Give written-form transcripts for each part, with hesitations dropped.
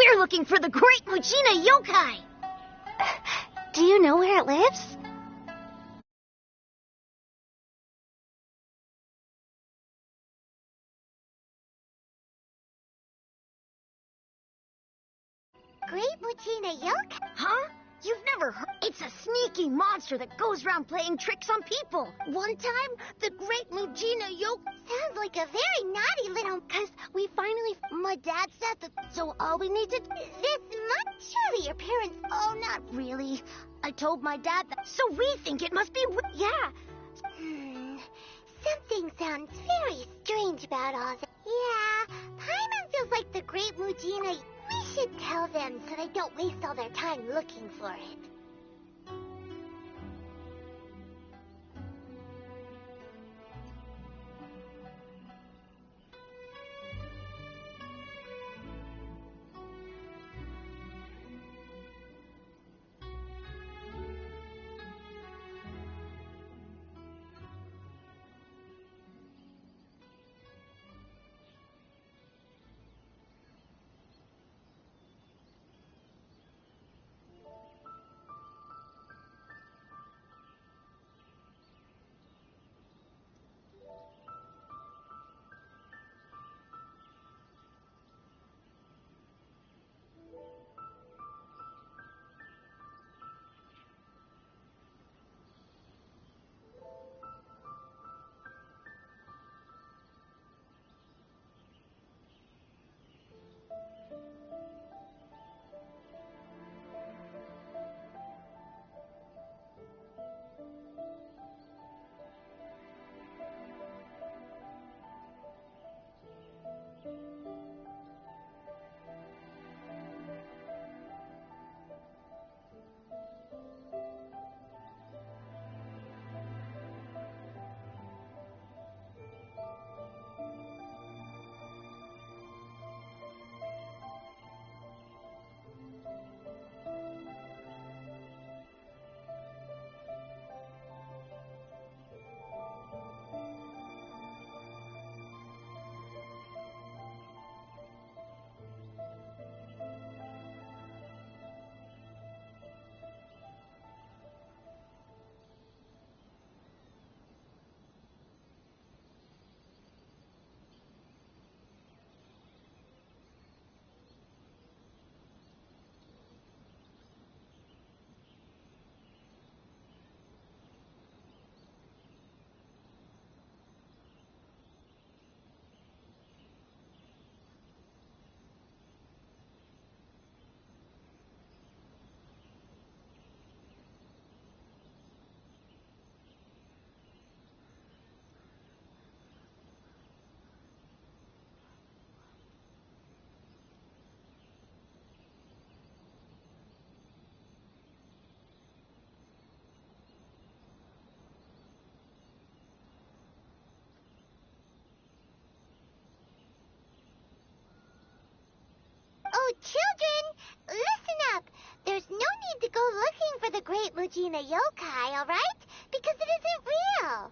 We're looking for the Great Mujina Yokai! Do you know where it lives? Great Mujina Yokai? Huh? You've never heard? It's a sneaky monster that goes around playing tricks on people. One time, the Great Mujina Yokai sounds like a very naughty little... Because we finally... My dad said that, so all we need to... This much? Surely your parents... Oh, not really. I told my dad that... So we think it must be... Yeah. Something sounds very strange about all this. Yeah, Paimon feels like the Great Mujina... We should tell them so they don't waste all their time looking for it. Children, listen up. There's no need to go looking for the great Mujina yokai, all right? Because it isn't real.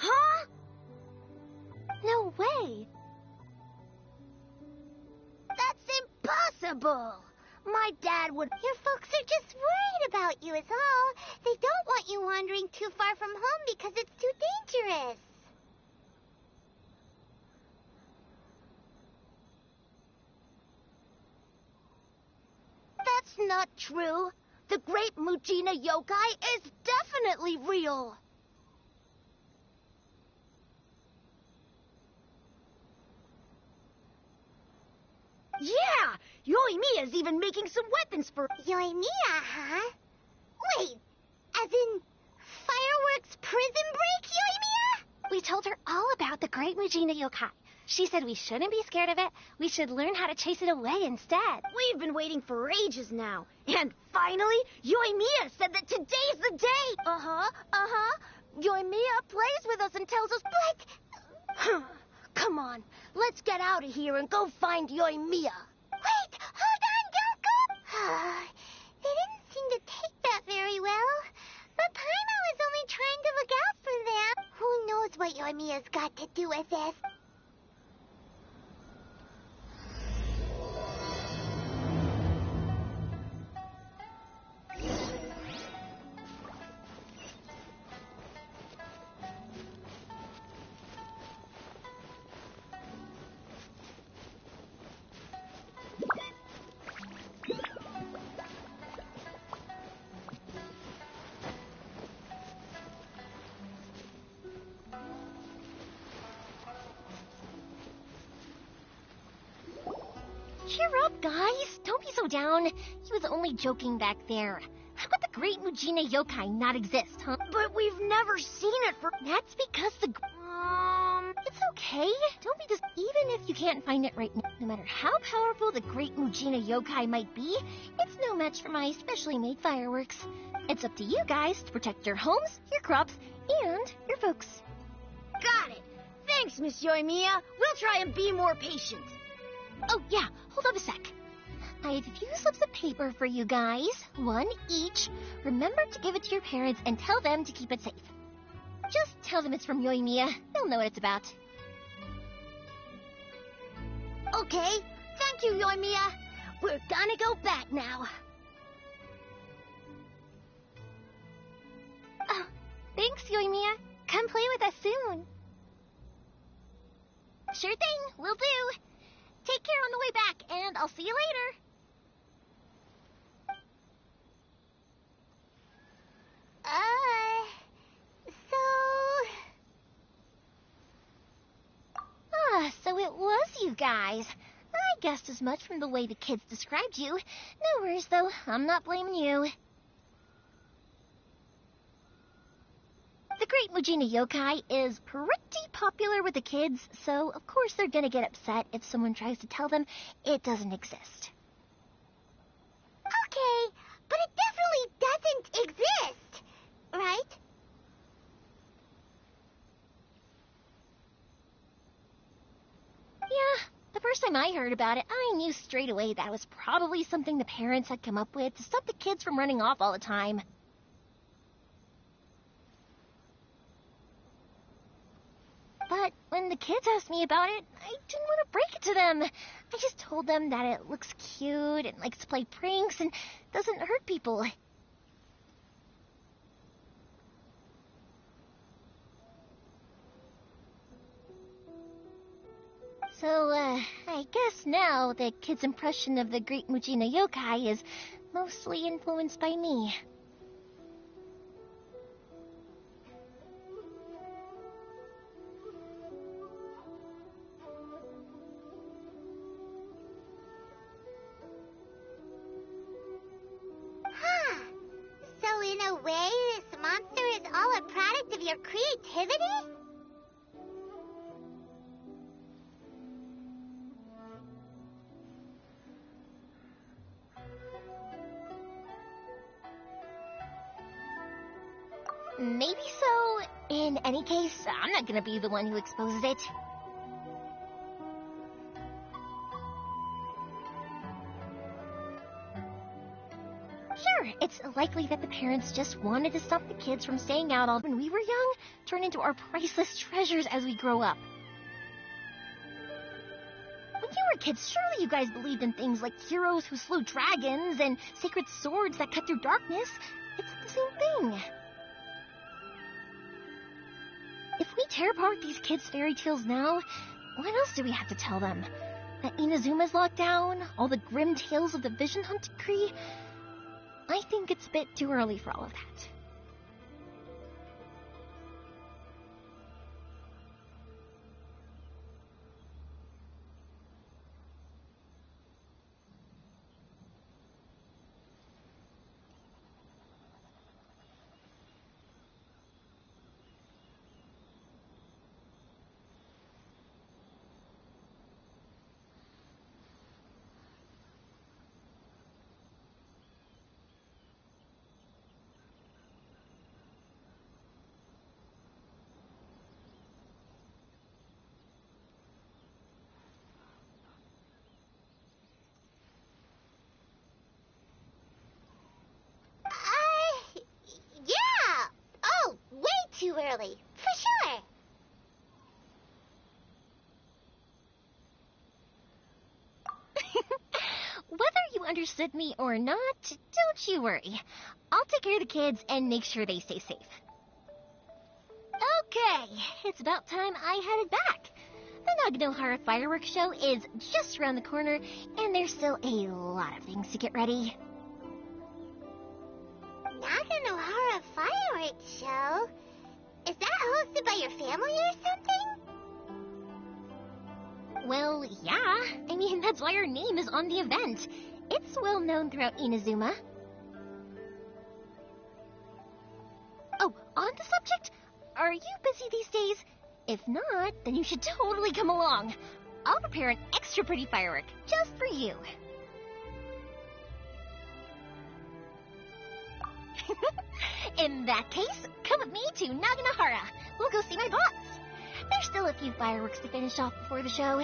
Huh? No way. That's impossible. My dad would... Your folks are just worried about you is all. They don't want you wandering too far from home because it's too dangerous. That's not true. The great Mujina yokai is definitely real. Yeah! Yoimiya's even making some weapons for... Yoimiya, huh? Wait, as in fireworks prison break, Yoimiya? We told her all about the great Mujina yokai. She said we shouldn't be scared of it. We should learn how to chase it away instead. We've been waiting for ages now. And finally, Yoimiya said that today's the day. Yoimiya plays with us and tells us... But... Come on, let's get out of here and go find Yoimiya. Wait, hold on, don't go. They didn't seem to take that very well. But Paimon was only trying to look out for them. Who knows what Yoimiya's got to do with this? Cheer up, guys. Don't be so down. He was only joking back there. How about the great Mujina yokai not exist, huh? But we've never seen it for... That's because the... It's okay. Don't be just... Even if you can't find it right now, no matter how powerful the great Mujina yokai might be, it's no match for my specially made fireworks. It's up to you guys to protect your homes, your crops, and your folks. Got it. Thanks, Miss Yoimiya. We'll try and be more patient. Oh, yeah. Hold on a sec. I have a few slips of paper for you guys. One each. Remember to give it to your parents and tell them to keep it safe. Just tell them it's from Yoimiya. They'll know what it's about. Okay. Thank you, Yoimiya. We're gonna go back now. Oh, thanks, Yoimiya. Come play with us soon. Sure thing. Will do. Take care on the way back, and I'll see you later. So it was you guys. I guessed as much from the way the kids described you. No worries, though. I'm not blaming you. The great Mujina yokai is pretty popular with the kids, so of course they're gonna get upset if someone tries to tell them it doesn't exist. Okay, Okay, but it definitely doesn't exist, right? Yeah, the first time I heard about it, I knew straight away that was probably something the parents had come up with to stop the kids from running off all the time. But when the kids asked me about it, I didn't want to break it to them. I just told them that it looks cute and likes to play pranks and doesn't hurt people. So, I guess now the kids' impression of the Great Mujina Yokai is mostly influenced by me. Huh. So in a way, this monster is all a product of your creativity? Maybe so. In any case, I'm not gonna be the one who exposes it. Sure, it's likely that the parents just wanted to stop the kids from staying out all when we were young, turn into our priceless treasures as we grow up. When you were kids, surely you guys believed in things like heroes who slew dragons and sacred swords that cut through darkness. It's the same thing. If we tear apart these kids' fairy tales now, what else do we have to tell them? That Inazuma's locked down? All the grim tales of the Vision Hunt decree? I think it's a bit too early for all of that. Yeah! Oh, way too early, for sure. Whether you understood me or not, don't you worry. I'll take care of the kids and make sure they stay safe. Okay, it's about time I headed back. The Naganohara fireworks show is just around the corner, and there's still a lot of things to get ready. Naganohara fireworks show? Is that hosted by your family or something? Well, yeah. I mean, that's why our name is on the event. It's well known throughout Inazuma. Oh, on the subject, are you busy these days? If not, then you should totally come along. I'll prepare an extra pretty firework just for you. In that case, come with me to Naganohara. We'll go see my boss. There's still a few fireworks to finish off before the show.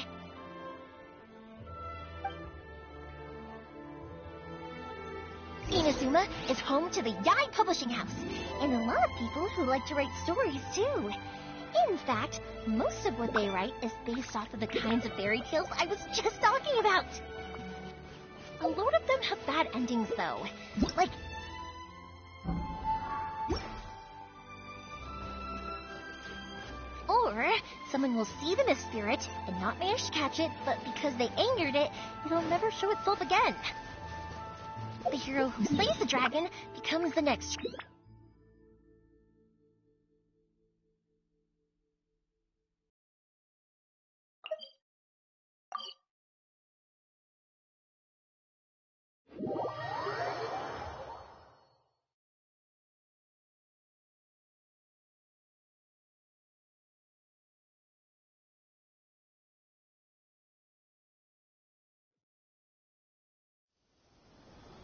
Inazuma is home to the Yai Publishing House, and a lot of people who like to write stories too. In fact, most of what they write is based off of the kinds of fairy tales I was just talking about. A lot of them have bad endings though, like or someone will see the mist spirit and not manage to catch it, but because they angered it, it'll never show itself again. The hero who slays the dragon becomes the next.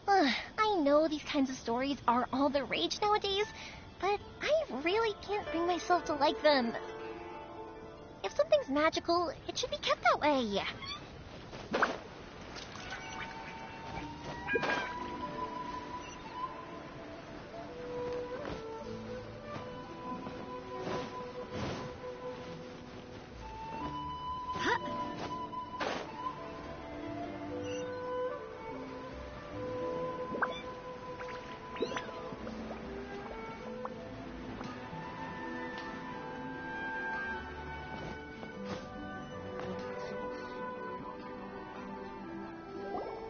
I I know these kinds of stories are all the rage nowadays, but I really can't bring myself to like them. If something's magical, it should be kept that way.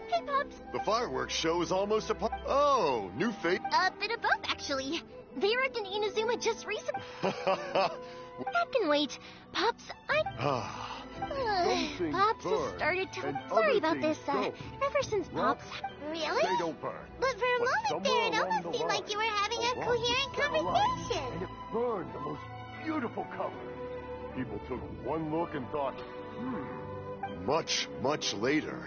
Hey, Pops. The fireworks show is almost upon. Oh, new face. A bit of both, actually. They arrived in Inazuma just recently. That can wait. Pops, Pops has started to... Sorry about this, ever since Pops... Really? They don't burn. But for a moment there, it almost seemed like you were having a coherent conversation. And it burned the most beautiful color. People took one look and thought, Much, much later,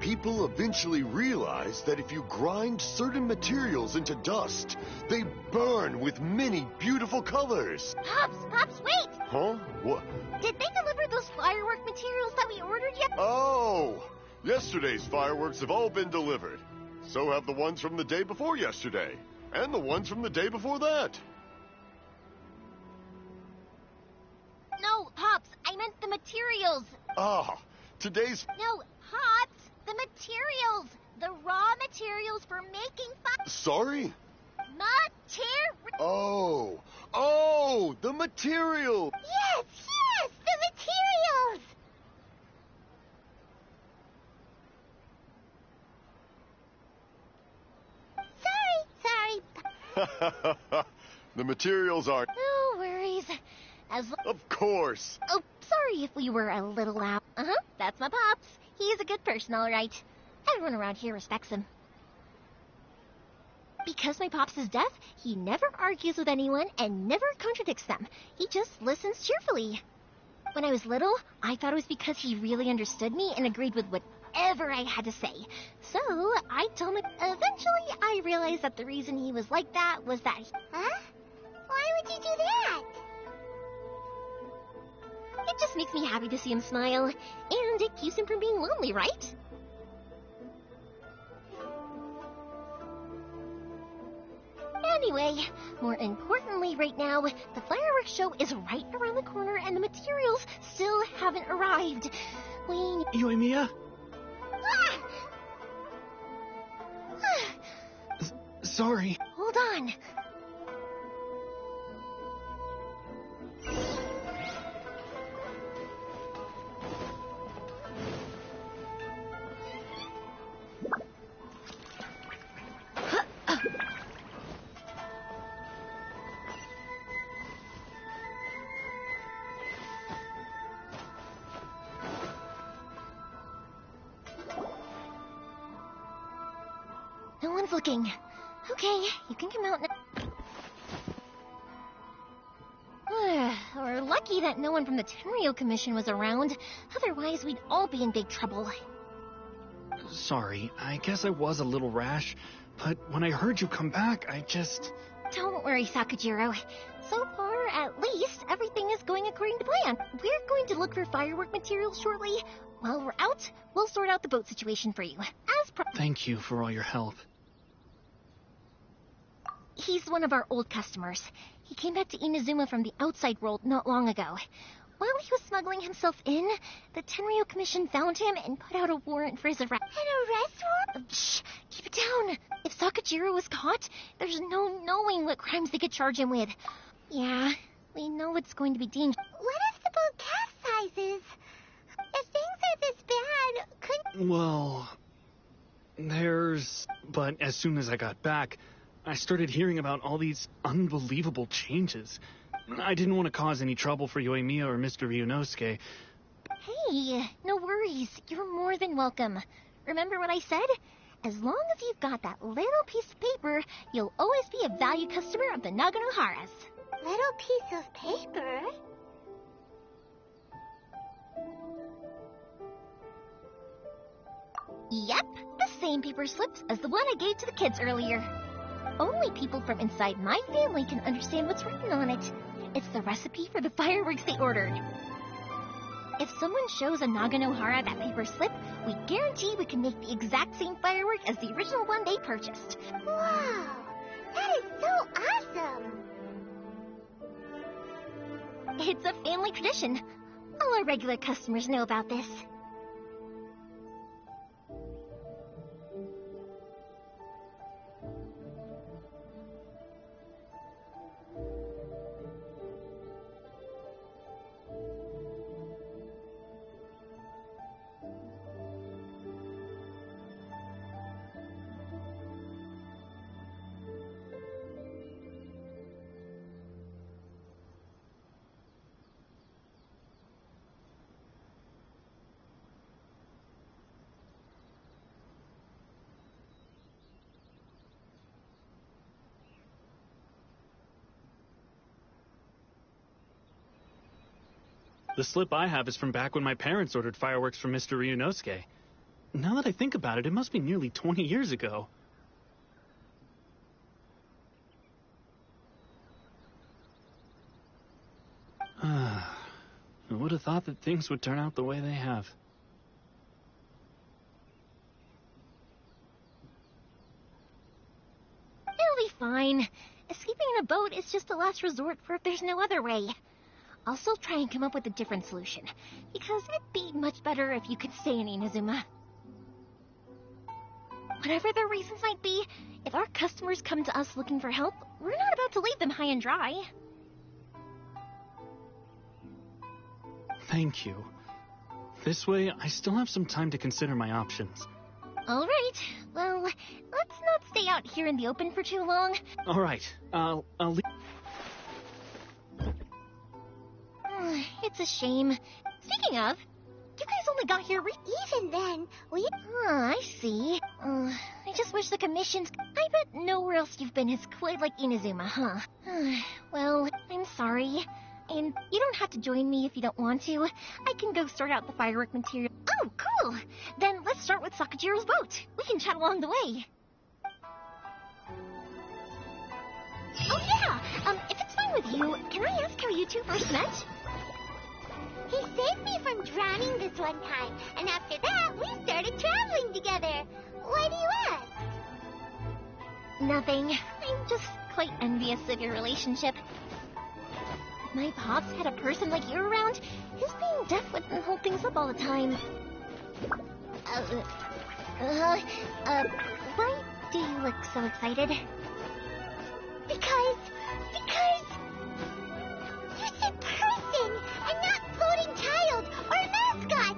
people eventually realized that if you grind certain materials into dust, they burn with many beautiful colors. Pops, wait! Huh? What? Did they deliver those firework materials that we ordered yet? Oh! Yesterday's fireworks have all been delivered. So have the ones from the day before yesterday. And the ones from the day before that. No, Pops, I meant the materials. Ah, today's... No, Pops, the materials. The raw materials for making Sorry? material. Oh, the material. Yes, the materials. Sorry. The materials are... No worries. Of course. Oh, sorry if we were a little loud. That's my Pops. He's a good person, all right. Everyone around here respects him. Because my Pops is deaf, he never argues with anyone and never contradicts them. He just listens cheerfully. When I was little, I thought it was because he really understood me and agreed with whatever I had to say. So, I told him. Eventually, I realized that the reason he was like that was that Huh? Why would you do that? it just makes me happy to see him smile. And it keeps him from being lonely, right? Anyway, more importantly right now, the fireworks show is right around the corner and the materials still haven't arrived. Yoimiya? Sorry. Hold on. No one's looking. Okay, you can come out now. We're lucky that no one from the Tenryo Commission was around. Otherwise, we'd all be in big trouble. Sorry, I guess I was a little rash, but when I heard you come back, I just... Don't worry, Sakajiro. So far, at least, everything is going according to plan. We're going to look for firework materials shortly. While we're out, we'll sort out the boat situation for you. Thank you for all your help. He's one of our old customers. He came back to Inazuma from the outside world not long ago. While he was smuggling himself in, the Tenryo Commission found him and put out a warrant for his arrest. An arrest warrant? Shh! Keep it down! If Sakajiro was caught, there's no knowing what crimes they could charge him with. Yeah, we know it's going to be dangerous. What if the boat capsizes? If things are this bad, couldn't... Well... But as soon as I got back, I started hearing about all these unbelievable changes. I didn't want to cause any trouble for Yoimiya or Mr. Ryunosuke. Hey, no worries. You're more than welcome. Remember what I said? As long as you've got that little piece of paper, you'll always be a valued customer of the Naganoharas. Little piece of paper? Yep, the same paper slips as the one I gave to the kids earlier. Only people from inside my family can understand what's written on it. It's the recipe for the fireworks they ordered. If someone shows a Naganohara that paper slip, we guarantee we can make the exact same firework as the original one they purchased. Wow, that is so awesome. It's a family tradition. All our regular customers know about this. The slip I have is from back when my parents ordered fireworks from Mr. Ryunosuke. Now that I think about it, it must be nearly 20 years ago. I would have thought that things would turn out the way they have. It'll be fine. Escaping in a boat is just a last resort for if there's no other way. I'll still try and come up with a different solution, because it'd be much better if you could stay in Inazuma. Whatever their reasons might be, if our customers come to us looking for help, we're not about to leave them high and dry. Thank you. This way, I still have some time to consider my options. All right. Well, let's not stay out here in the open for too long. All right. I'll leave. It's a shame. Speaking of, you guys only got here Even then, we... I see. I just wish the commissions... I bet nowhere else you've been is quite like Inazuma, huh? Well, I'm sorry. And you don't have to join me if you don't want to. I can go sort out the firework material. Oh, cool! Then let's start with Sakajiro's boat. We can chat along the way. Oh yeah! If it's fine with you, can I ask how you two first met? He saved me from drowning this one time, and after that, we started traveling together. Why do you ask? Nothing. I'm just quite envious of your relationship. If my pops had a person like you around, his being deaf wouldn't hold things up all the time. Why do you look so excited? Because you said person and not floating child or mascot.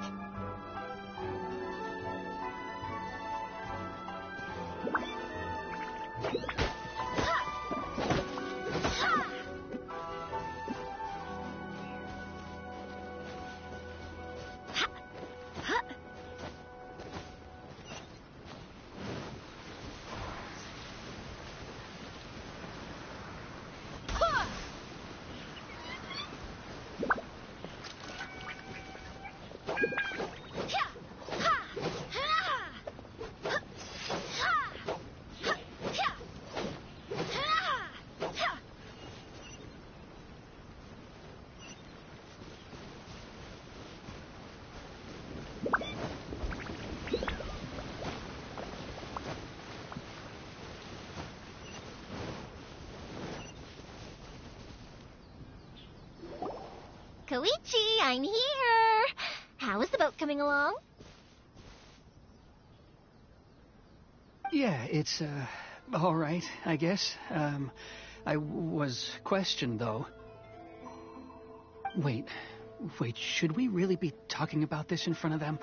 Koichi, I'm here! How is the boat coming along? Yeah, it's, all right, I guess. I was questioned, though. Wait, should we really be talking about this in front of them?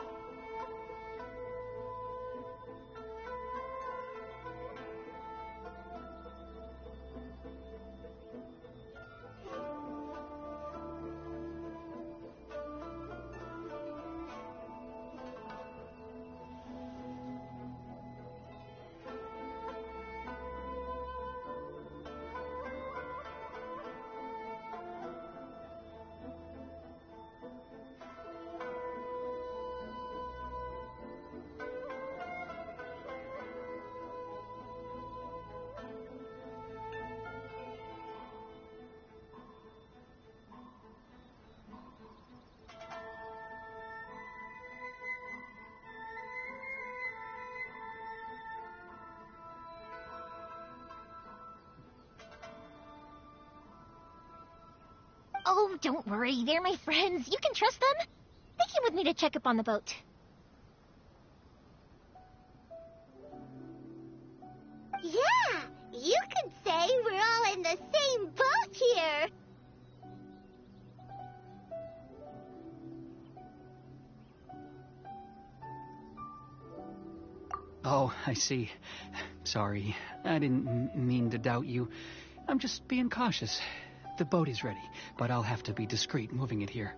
Oh, don't worry. They're my friends. You can trust them. They came with me to check up on the boat. Yeah, you could say we're all in the same boat here. Oh, I see. Sorry, I didn't mean to doubt you. I'm just being cautious. The boat is ready, but I'll have to be discreet moving it here.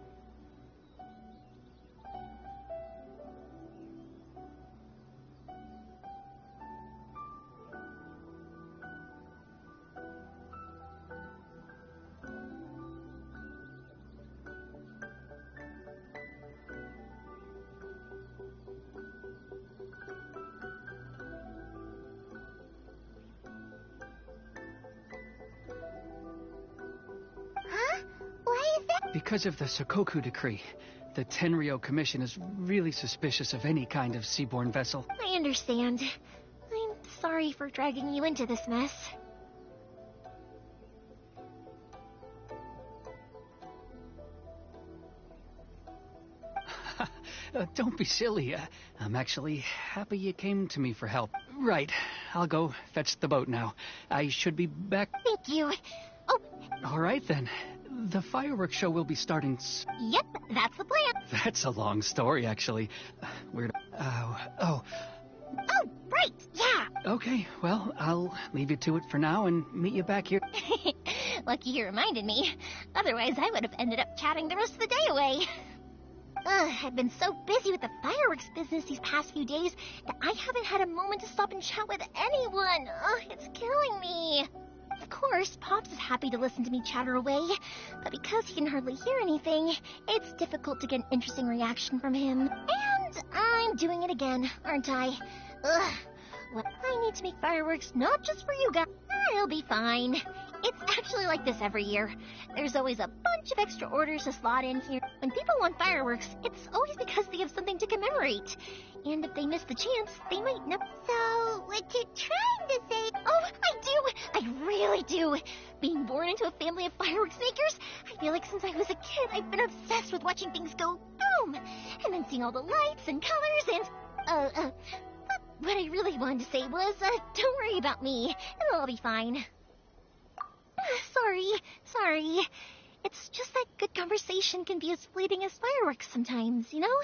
Huh? Why is that? Because of the Sokoku decree, the Tenryo Commission is really suspicious of any kind of seaborne vessel. I understand. I'm sorry for dragging you into this mess. Don't be silly. I'm actually happy you came to me for help. Right, I'll go fetch the boat now. I should be back. Thank you. Oh, All right, then. The fireworks show will be starting yep, that's the plan. That's a long story, actually. Weird. Oh, right, yeah. Okay, well, I'll leave you to it for now and meet you back here. Lucky you reminded me. Otherwise, I would have ended up chatting the rest of the day away. I've been so busy with the fireworks business these past few days that I haven't had a moment to stop and chat with anyone. It's killing me. Of course, Pops is happy to listen to me chatter away, but because he can hardly hear anything, it's difficult to get an interesting reaction from him. And I'm doing it again, aren't I? Well, I need to make fireworks not just for you guys. I'll be fine. It's actually like this every year. There's always a bunch of extra orders to slot in here. When people want fireworks, it's always because they have something to commemorate. And if they miss the chance, they might not. So, what you're trying to say... Oh, I do! I really do! Being born into a family of fireworks makers, I feel like since I was a kid, I've been obsessed with watching things go boom! And then seeing all the lights and colors and... What I really wanted to say was, don't worry about me. It'll all be fine. Sorry. It's just that good conversation can be as fleeting as fireworks sometimes, you know?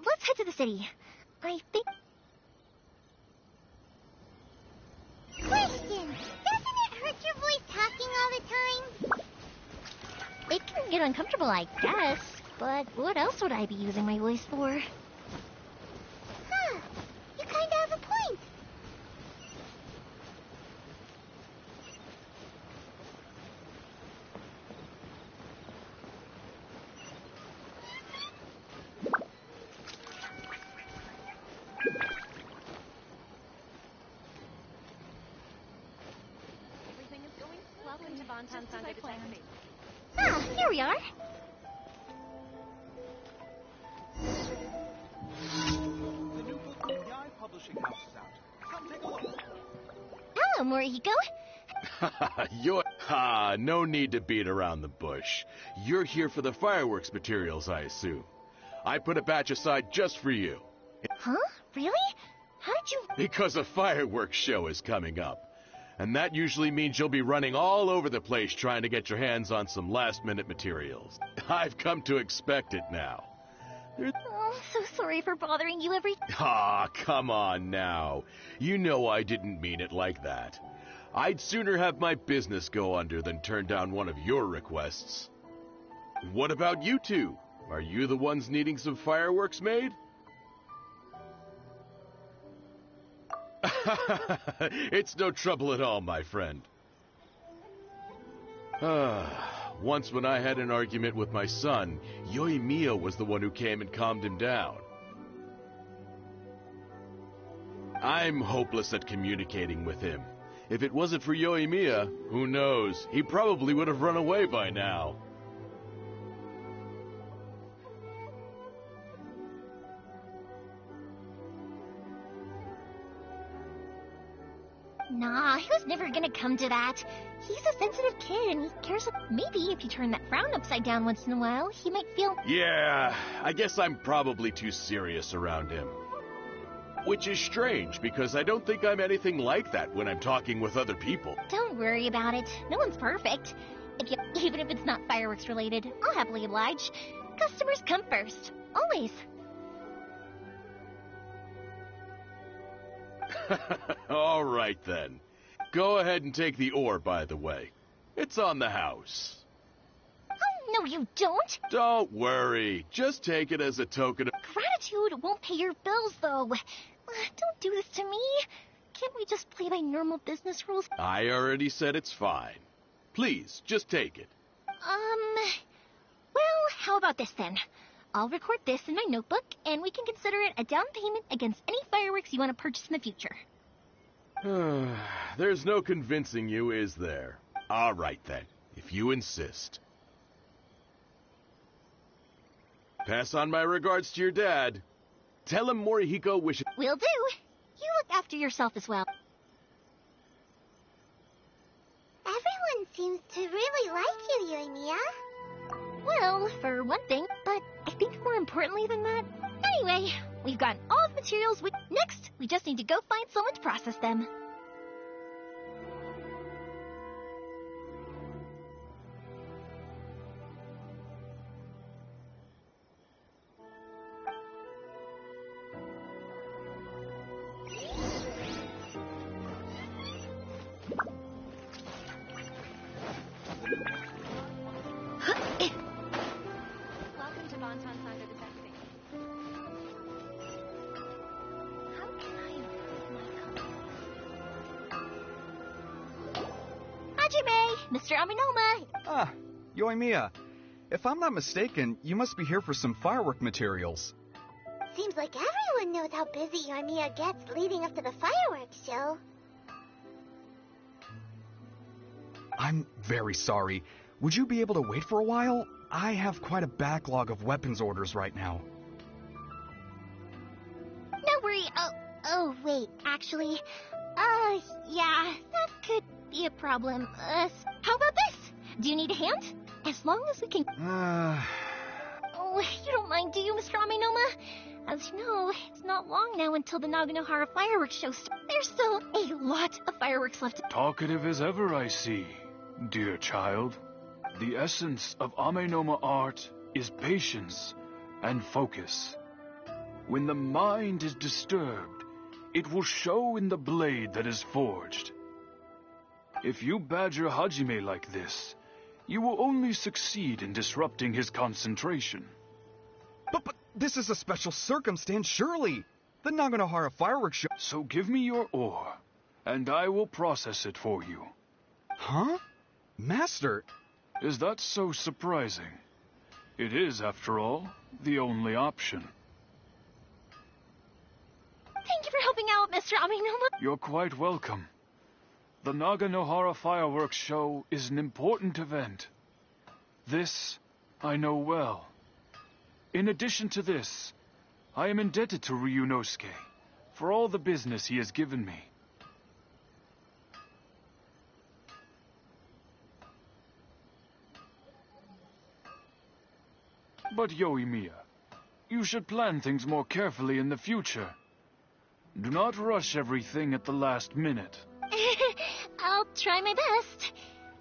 Let's head to the city. I think... Question! Doesn't it hurt your voice talking all the time? It can get uncomfortable, I guess. But what else would I be using my voice for? Huh. You kinda have a point. Here we are. The new book from Yai Publishing House is out. Come take a look. Hello, Morihiko. No need to beat around the bush. You're here for the fireworks materials, I assume. I put a batch aside just for you. Huh? Really? How did you... Because a fireworks show is coming up. And that usually means you'll be running all over the place trying to get your hands on some last-minute materials. I've come to expect it now. Oh, so sorry for bothering you every... Come on now. You know I didn't mean it like that. I'd sooner have my business go under than turn down one of your requests. What about you two? Are you the ones needing some fireworks made? It's no trouble at all, my friend. Once when I had an argument with my son, Yoimiya was the one who came and calmed him down. I'm hopeless at communicating with him. If it wasn't for Yoimiya, who knows, he probably would have run away by now. Nah, he was never gonna come to that. He's a sensitive kid and he cares. Maybe if you turn that frown upside down once in a while, he might feel... Yeah, I guess I'm probably too serious around him. Which is strange, because I don't think I'm anything like that when I'm talking with other people. Don't worry about it. No one's perfect. Even if it's not fireworks related, I'll happily oblige. Customers come first. Always. All right, then. Go ahead and take the ore, by the way. It's on the house. Oh, no you don't. Don't worry. Just take it as a token of... Gratitude won't pay your bills, though. Don't do this to me. Can't we just play by normal business rules? I already said it's fine. Please, just take it. Well, how about this then? I'll record this in my notebook, and we can consider it a down payment against any fireworks you want to purchase in the future. There's no convincing you, is there? All right, then, if you insist. Pass on my regards to your dad. Tell him Morihiko wishes... Will do. You look after yourself as well. Everyone seems to really like you, Yoimiya. Well, for one thing, but I think more importantly than that... Anyway, we've gotten all the materials Next, we just need to go find someone to process them. Mr. Aminoma! Ah, Yoimiya. If I'm not mistaken, you must be here for some firework materials. Seems like everyone knows how busy Yoimiya gets leading up to the fireworks show. I'm very sorry. Would you be able to wait for a while? I have quite a backlog of weapons orders right now. No worry. Oh, wait, actually. Yeah, that could be a problem. How about this? Do you need a hand? As long as we can... Oh, you don't mind, do you, Mr. Aminoma? As you know, it's not long now until the Naganohara fireworks show starts. There's still a lot of fireworks left. Talkative as ever, I see, dear child. The essence of Amenoma art is patience and focus. When the mind is disturbed, it will show in the blade that is forged. If you badger Hajime like this, you will only succeed in disrupting his concentration. But this is a special circumstance, surely. The Naganohara fireworks show... So give me your ore, and I will process it for you. Huh? Master... Is that so surprising? It is, after all, the only option. Thank you for helping out, Mr. Aminoma. You're quite welcome. The Naganohara fireworks show is an important event. This I know well. In addition to this, I am indebted to Ryunosuke for all the business he has given me. But Yoimiya, you should plan things more carefully in the future. Do not rush everything at the last minute. I'll try my best.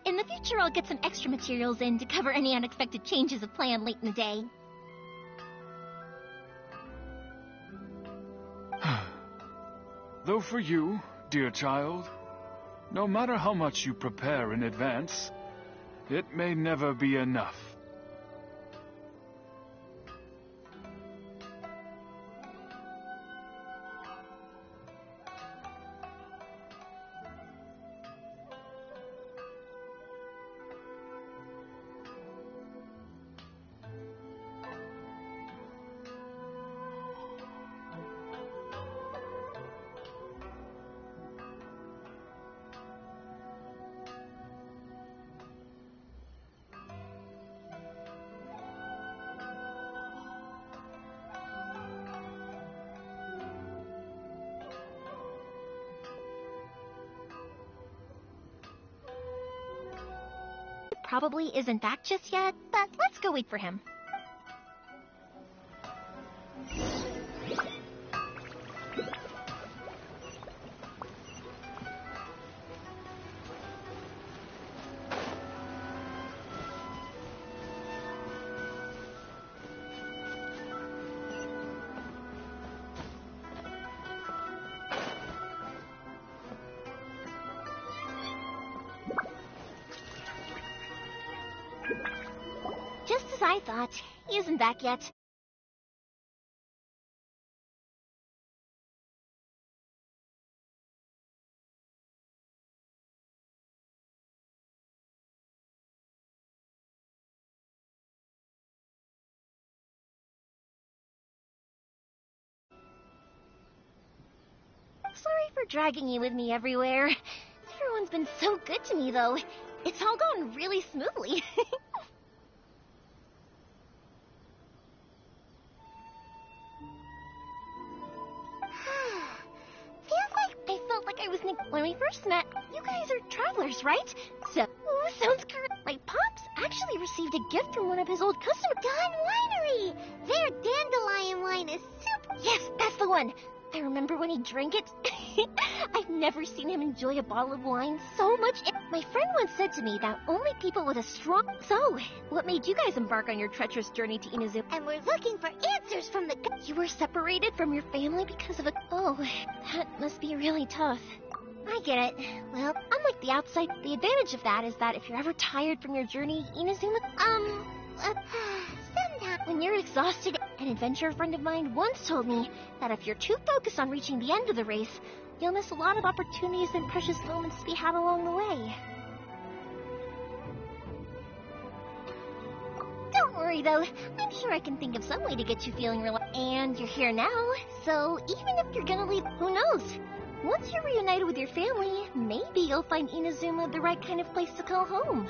In the future, I'll get some extra materials in to cover any unexpected changes of plan late in the day. Though for you, dear child, no matter how much you prepare in advance, it may never be enough. probably isn't back just yet, but let's go wait for him. Just as I thought, he isn't back yet. Sorry for dragging you with me everywhere. Everyone's been so good to me, though. It's all gone really smoothly. I felt like I was when we first met. You guys are travelers, right? So, sounds correct. My pops actually received a gift from one of his old customers. Dawn Winery! Their dandelion wine is super... Yes, that's the one. I remember when he drank it. I've never seen him enjoy a bottle of wine so much. My friend once said to me that only people with a strong... So, what made you guys embark on your treacherous journey to Inazuma? And we're looking for answers from the... You were separated from your family because of a... Oh, that must be really tough. I get it. Well, unlike the outside, the advantage of that is that if you're ever tired from your journey, Inazuma... Sometimes... When you're exhausted, an adventurer friend of mine once told me that if you're too focused on reaching the end of the race, you'll miss a lot of opportunities and precious moments to be had along the way. Don't worry, though. I'm sure I can think of some way to get you feeling relaxed. And you're here now, so even if you're gonna leave, who knows? Once you're reunited with your family, maybe you'll find Inazuma the right kind of place to call home.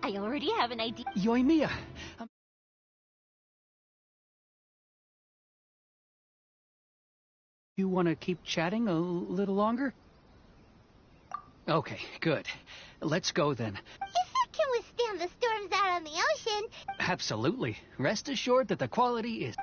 I already have an idea. Yoimiya! You want to keep chatting a little longer? Okay, good. Let's go then. If it can withstand the storms out on the ocean... Absolutely. Rest assured that the quality is...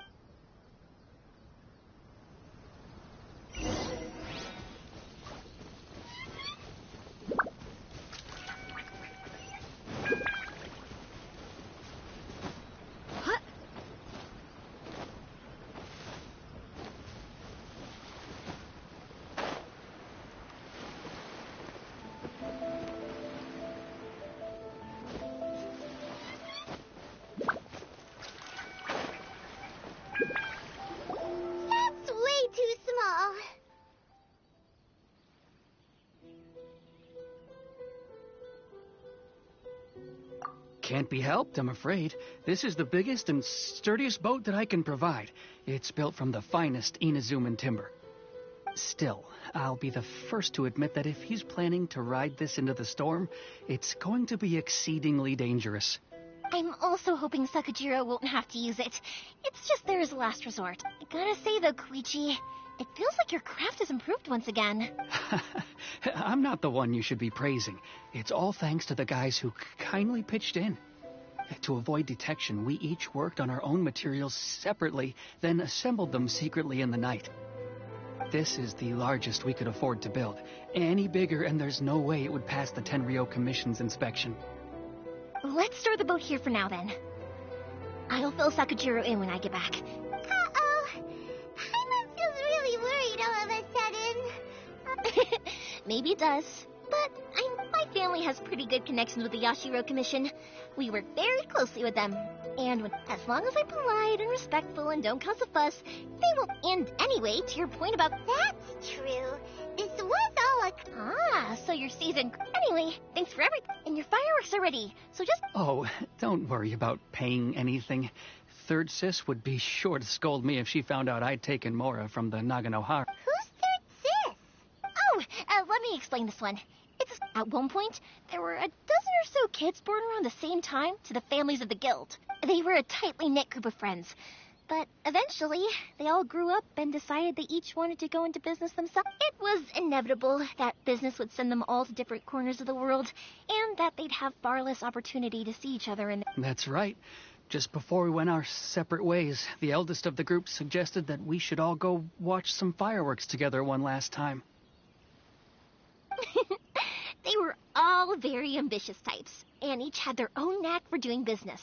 That's way too small. Can't be helped, I'm afraid. This is the biggest and sturdiest boat that I can provide. It's built from the finest Inazuman timber. Still, I'll be the first to admit that if he's planning to ride this into the storm, it's going to be exceedingly dangerous. I'm also hoping Sakajiro won't have to use it. It's just there as a last resort. I gotta say though, Koichi, it feels like your craft has improved once again. I'm not the one you should be praising. It's all thanks to the guys who kindly pitched in. To avoid detection, we each worked on our own materials separately, then assembled them secretly in the night. This is the largest we could afford to build. Any bigger and there's no way it would pass the Tenryou Commission's inspection. Let's store the boat here for now, then. I'll fill Sakajiro in when I get back. Uh-oh. Paimon feels really worried all of a sudden. Maybe it does. But my family has pretty good connections with the Yashiro Commission. We work very closely with them. And as long as I'm polite and respectful and don't cause a fuss, they won't end anyway, to your point about... That's true. This was all a... Ah, so you're seasoned. Anyway, thanks for everything. And your fireworks are ready, so just... Oh, don't worry about paying anything. Third Sis would be sure to scold me if she found out I'd taken Mora from the Naganohara. Who's Third Sis? Oh, let me explain this one. At one point, there were a dozen or so kids born around the same time to the families of the guild. They were a tightly knit group of friends. But eventually, they all grew up and decided they each wanted to go into business themselves. It was inevitable that business would send them all to different corners of the world, and that they'd have far less opportunity to see each other in. That's right. Just before we went our separate ways, the eldest of the group suggested that we should all go watch some fireworks together one last time. They were all very ambitious types, and each had their own knack for doing business.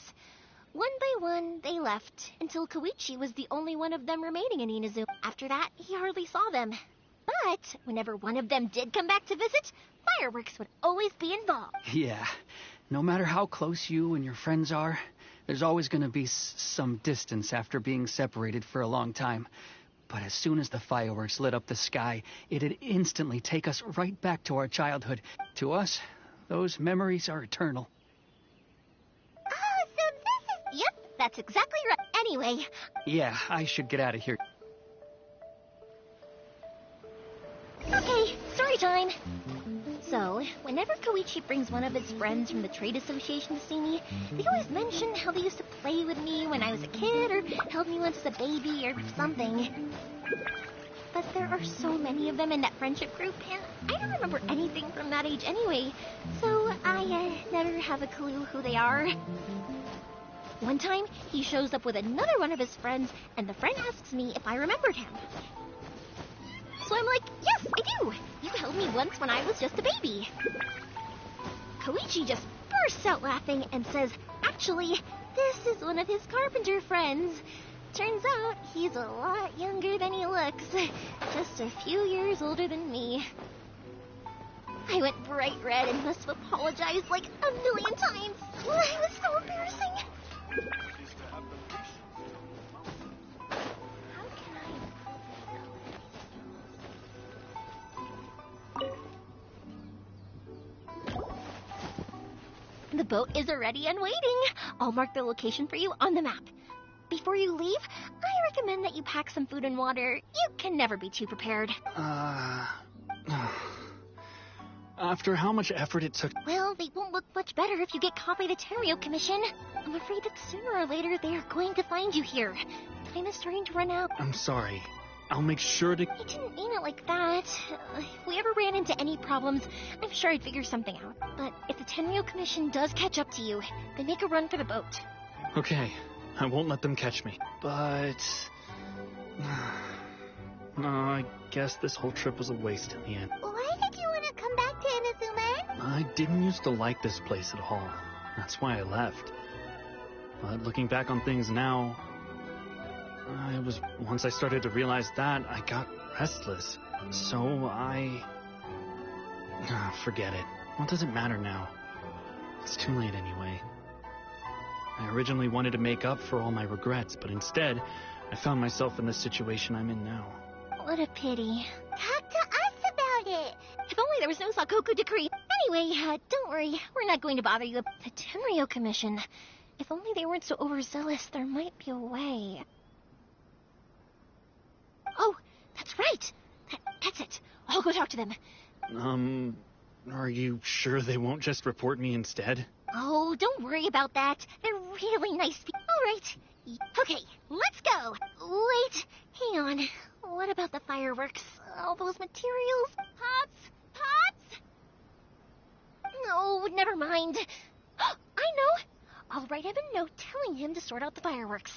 One by one, they left, until Koichi was the only one of them remaining in Inazuma. After that, he hardly saw them. But whenever one of them did come back to visit, fireworks would always be involved. Yeah, no matter how close you and your friends are, there's always going to be some distance after being separated for a long time. But as soon as the fireworks lit up the sky, it'd instantly take us right back to our childhood. To us, those memories are eternal. Oh, so this is... Yep, that's exactly right. Anyway... Yeah, I should get out of here. Okay, story time. So, whenever Koichi brings one of his friends from the trade association to see me, they always mention how they used to play with me when I was a kid, or held me once as a baby, or something. But there are so many of them in that friendship group, and I don't remember anything from that age anyway, so I never have a clue who they are. One time, he shows up with another one of his friends, and the friend asks me if I remembered him. So I'm like, yes, I do. You held me once when I was just a baby. Koichi just bursts out laughing and says, actually, this is one of his carpenter friends. Turns out he's a lot younger than he looks. Just a few years older than me. I went bright red and must have apologized like a million times. It was so embarrassing. The boat is ready and waiting. I'll mark the location for you on the map. Before you leave, I recommend that you pack some food and water. You can never be too prepared. After how much effort it took... Well, they won't look much better if you get caught by the Terrio Commission. I'm afraid that sooner or later they are going to find you here. Time is starting to run out. I'm sorry. I'll make sure to... I didn't mean it like that. If we ever ran into any problems, I'm sure I'd figure something out. But if the Tenryo Commission does catch up to you, then make a run for the boat. Okay, I won't let them catch me. But... I guess this whole trip was a waste in the end. Why did you want to come back to Inazuma? I didn't used to like this place at all. That's why I left. But looking back on things now... It was once I started to realize that, I got restless. So forget it. What does it matter now? It's too late anyway. I originally wanted to make up for all my regrets, but instead, I found myself in the situation I'm in now. What a pity. Talk to us about it. If only there was no Sakoku decree. Anyway, don't worry. We're not going to bother you. The Tenryo Commission. If only they weren't so overzealous, there might be a way. Oh, that's right. That's it. I'll go talk to them. Are you sure they won't just report me instead? Oh, don't worry about that. They're really nice people. All right. Okay, let's go. Wait, hang on. What about the fireworks? All those materials? Pots? No, never mind. I know. I'll write him a note telling him to sort out the fireworks.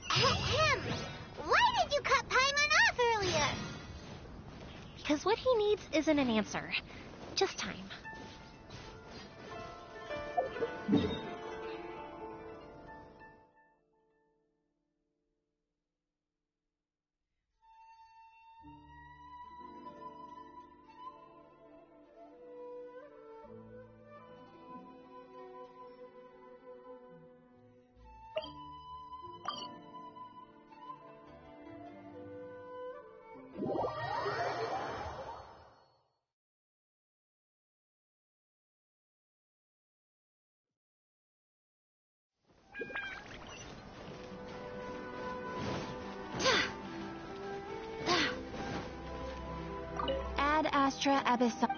Why did you cut Paimon off earlier? Because what he needs isn't an answer. Just time. Ad Astra Abyssal.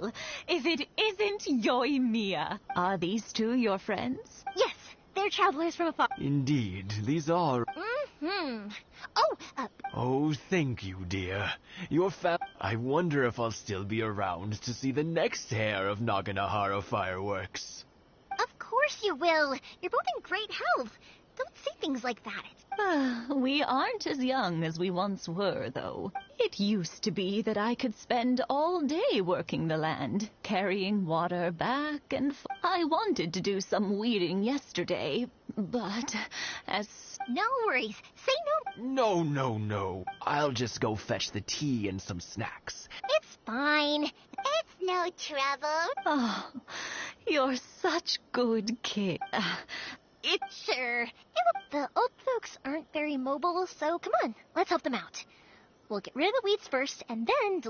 Well, if it isn't Yoimiya, are these two your friends? Yes, they're travelers from afar. Indeed, these are... Mm-hmm. Oh, thank you, dear. Your I wonder if I'll still be around to see the next hair of Naganahara fireworks. Of course you will. You're both in great health. Don't say things like that. We aren't as young as we once were, though. It used to be that I could spend all day working the land, carrying water back and I wanted to do some weeding yesterday, but as... No worries. Say no. No. I'll just go fetch the tea and some snacks. It's fine. It's no trouble. Oh, you're such good kid. Sure. The old folks aren't very mobile, so come on, let's help them out. We'll get rid of the weeds first, and then...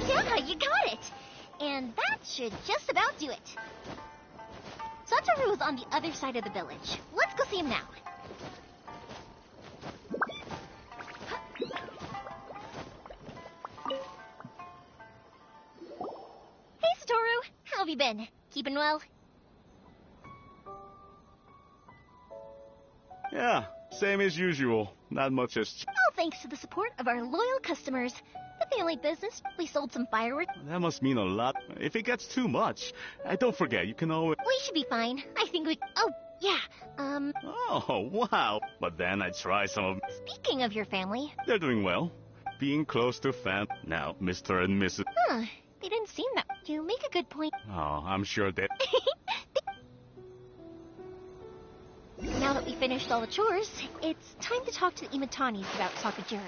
Yeah, you got it! And that should just about do it. Satoru's on the other side of the village. Let's go see him now. Hey, Satoru. How have you been? Keeping well? Yeah, same as usual. Not much has... All thanks to the support of our loyal customers. The family business, we sold some fireworks. That must mean a lot. If it gets too much, don't forget, you can always... We should be fine. I think we... Oh, yeah, Oh, wow. But then I try some of... Speaking of your family... They're doing well. Being close to fam... Now, Mr. and Mrs... Huh, they didn't seem that... You make a good point. Oh, I'm sure that... Now that we finished all the chores, it's time to talk to the Imatanis about Sakajiro.